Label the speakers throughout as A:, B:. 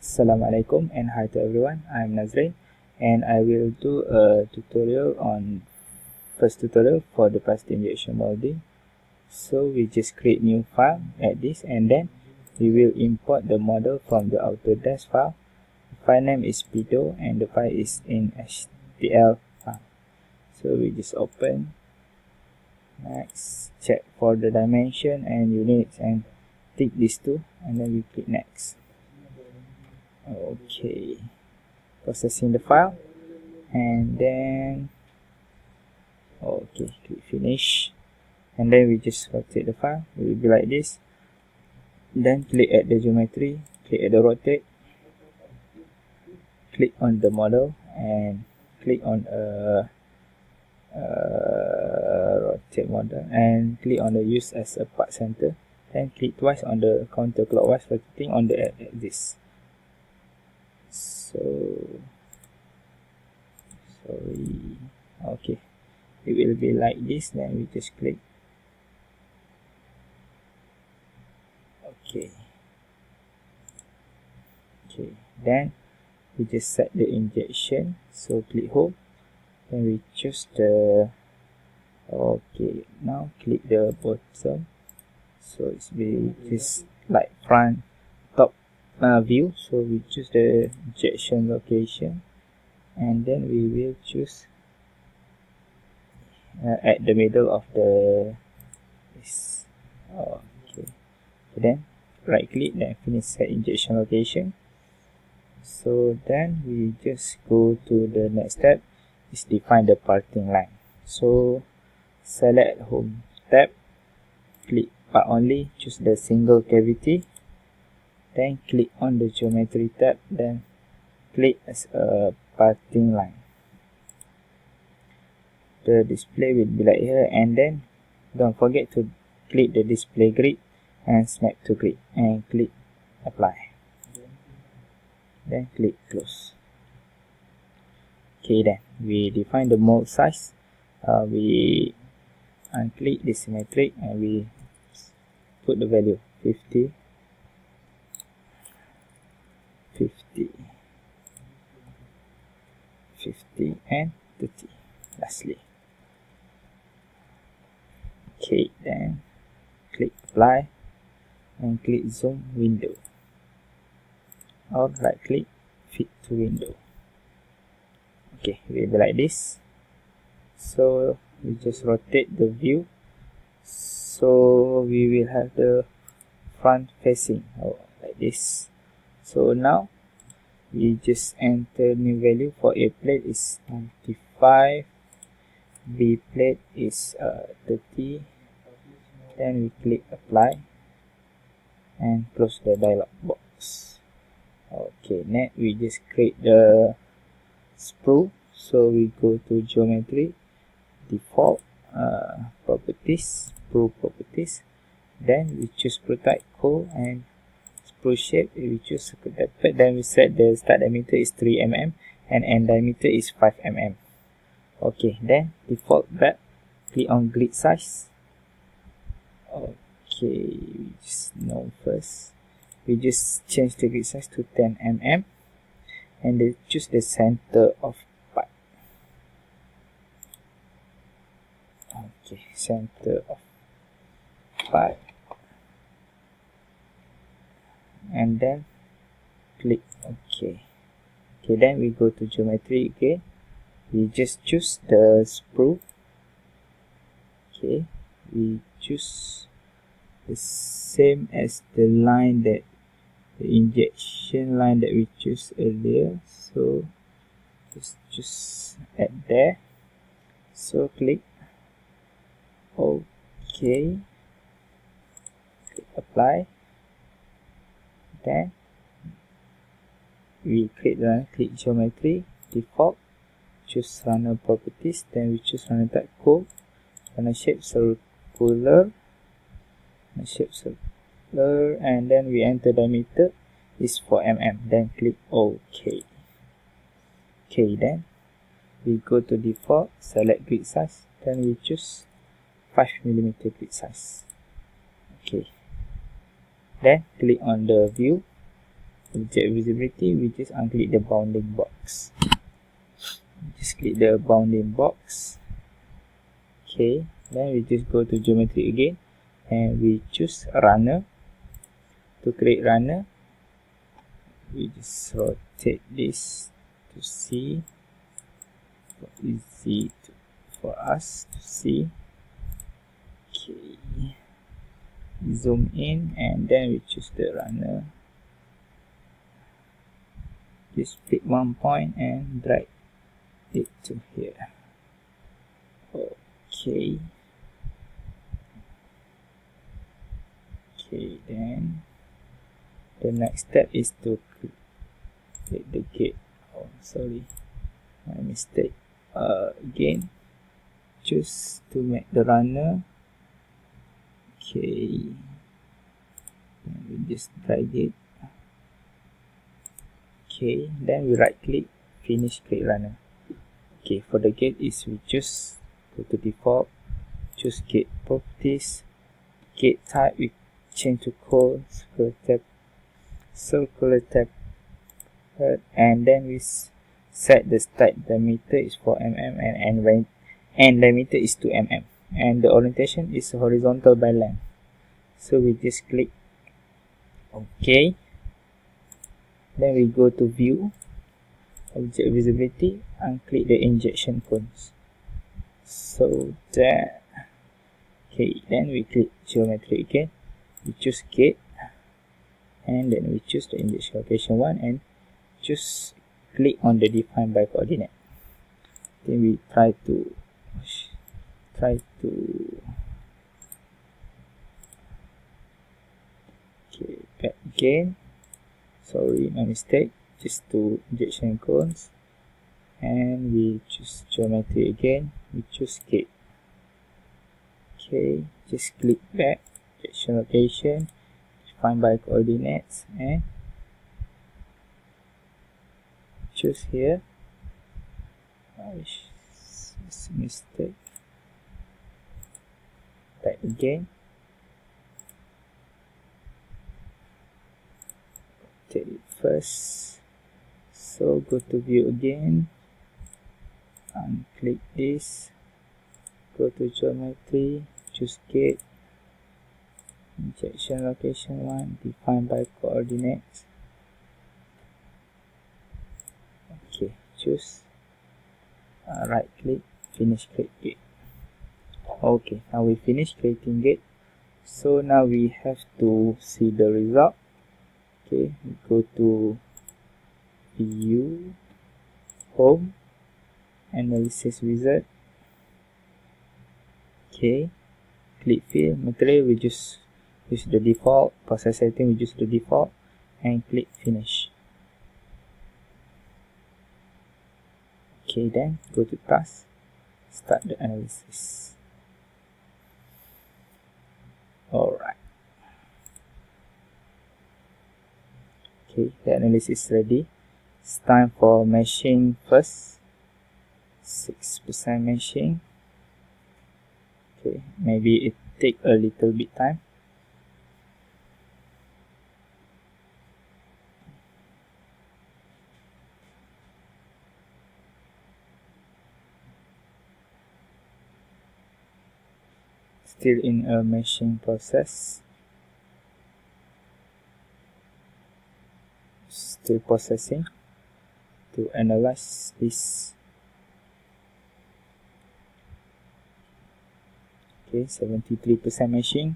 A: Assalamualaikum and hi to everyone. I'm Nazrin and I will do a tutorial on first tutorial for the plastic injection molding. So we just create new file like this and then we will import the model from the Autodesk file. The file name is Pido and the file is in STL file. So we just open, next, check for the dimension and units and tick these two and then we click next. Okay, processing the file and then okay, click finish and then we just rotate the file. It will be like this. Then click at the geometry, click at the rotate, click on the model and click on rotate model and click on the use as a part center. Then click twice on the counterclockwise rotating on the axis. Okay, it will be like this. Then we just click okay, then we just set the injection. So click home, then we choose the okay, now click the bottom, so it's be just like front top view. So we choose the injection location and then we will choose at the middle of the this. Okay, then right click, then finish set injection location. So then we just go to the next step, is define the parting line. So select home tab, click part only, choose the single cavity, then click on the geometry tab, then click as a parting line. The display will be like here and then don't forget to click the display grid and snap to grid and click apply, then click close. Okay, then we define the mold size. We unclick the symmetric and we put the value 50 and 30 lastly. Okay, then click apply and click zoom window or right click fit to window. Okay, it will be like this. So we just rotate the view, so we will have the front facing like this. So now we just enter new value. For A plate is 95, B plate is 30, then we click apply and close the dialog box. Okay, next we just create the sprue. So we go to geometry, default, properties, sprue properties, then we choose sprue type core and sprue shape we choose circle tapered. Then we set the start diameter is 3 mm and end diameter is 5 mm. Okay, then default back, click on grid size. Okay, we just know first, we just change the grid size to 10 mm and then choose the center of part. Okay, center of part and then click OK. Okay, then we go to geometry again. We just choose the sprue. Okay, we choose the same as the line that the injection line that we choose earlier. So just add there. So click OK, click apply, then we click geometry, default, choose runner properties, then we choose runner type code, runner shape circular, and then we enter diameter is 4 mm, then click OK. Okay, then we go to default, select grid size, then we choose 5 mm grid size. Okay, then click on the view, object visibility, we just unclick the bounding box. Just click the bounding box. Okay, then we just go to geometry again and we choose runner. To create runner, we just rotate this to see, easy for us to see. Okay, zoom in and then we choose the runner. Just pick one point and drag it to here. Okay. Okay, then the next step is to create the gate. Oh, sorry, my mistake. Again, choose to make the runner. Okay, and we just drag it. Okay, then we right click, finish create runner. Okay, for the gate is we just go to default, choose gate properties, gate type we change to cone, circular tab, and then we set the start diameter is 4 mm and end diameter is 2 mm, and the orientation is horizontal by length. So we just click OK. Then we go to view, object visibility, and click the injection cones. So that, okay, then we click geometry again, we choose gate, and then we choose the injection location 1 and just click on the define by coordinate. Then we try to okay, back again, sorry, my mistake, just to injection cones, and we choose geometry again, we choose gate. Okay, just click back, injection location, define by coordinates, and choose here. It's a mistake. Back again. Take it first. So go to view again. And click this. Go to geometry. Choose gate. Injection location 1. Define by coordinates. Okay. Choose. Right click, finish create gate. Okay, now we finish creating gate. So now we have to see the result. Okay, we go to view, home, analysis wizard. Okay, click fill, material, we just use the default, process setting, we use the default, and click finish. Okay, then go to task, start the analysis. Alright. Okay, the analysis is ready. It's time for meshing first. 6% meshing. Okay, maybe it take a little bit time. Still in a meshing process. Still processing to analyze this. Okay, 73% meshing.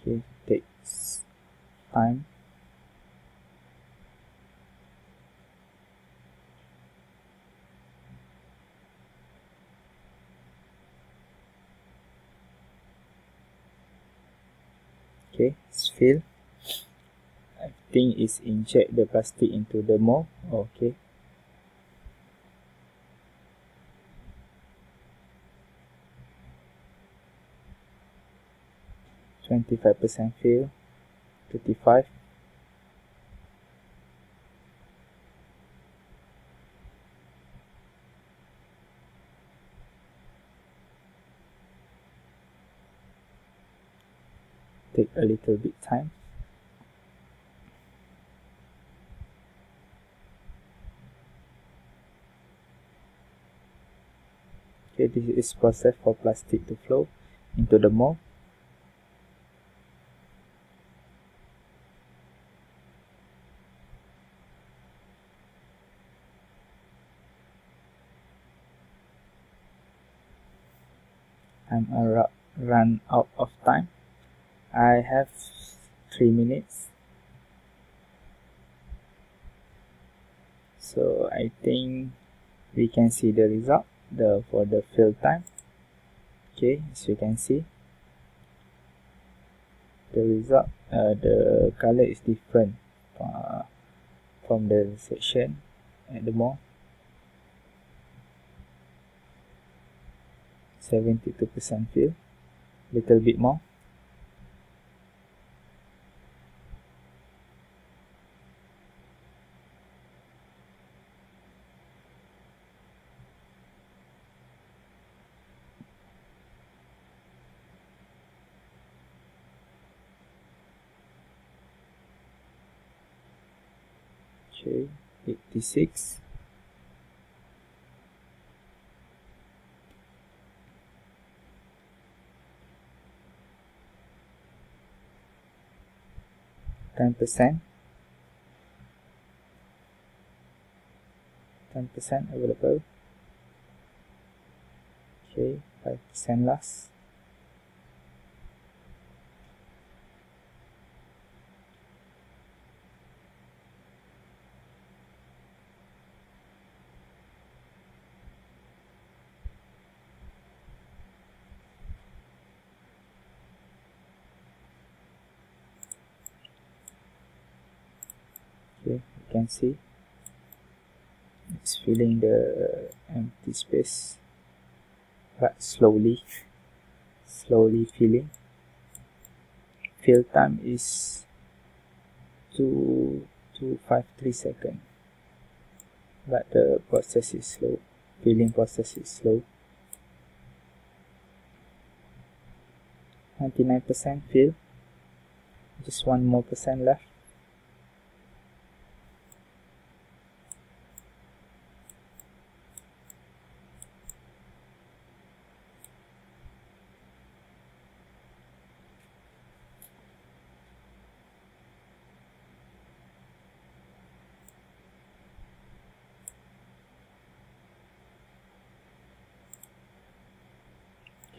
A: Okay, takes time. Okay, it's filled. I think it's inject the plastic into the mold. Okay. %5 fill. 35. take a little bit time. Okay, this is process for plastic to flow into the mold. I'm run out of time. I have 3 minutes. So I think we can see the result for the fill time. Okay, as you can see, the result, the color is different from the section at the mall. 72% fill, little bit more. Okay, 86. %, 10% available. Okay, 5% last. Okay, you can see it's filling the empty space, but slowly filling. Fill time is 2.53 seconds, but the process is slow. Filling process is slow. 99% fill, just 1 more % left.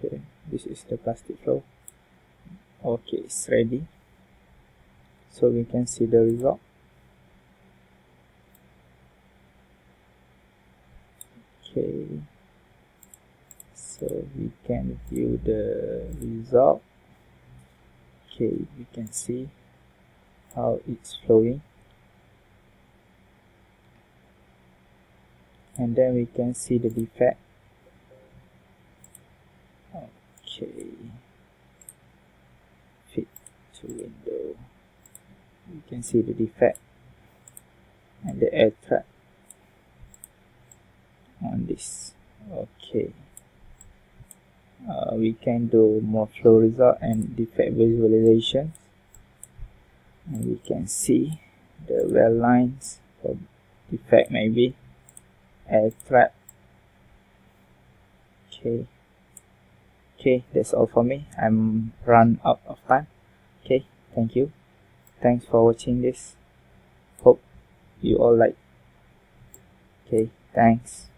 A: Okay, this is the plastic flow. Okay, it's ready, so we can see the result. Okay, so we can view the result. Okay, we can see how it's flowing, and then we can see the defect. Okay, fit to window. You can see the defect and the air trap on this. Okay, we can do more flow result and defect visualization, and we can see the well lines for defect, maybe air trap. Okay, that's all for me. I'm run out of time. Okay, thank you. Thanks for watching this. Hope you all like. Okay, thanks.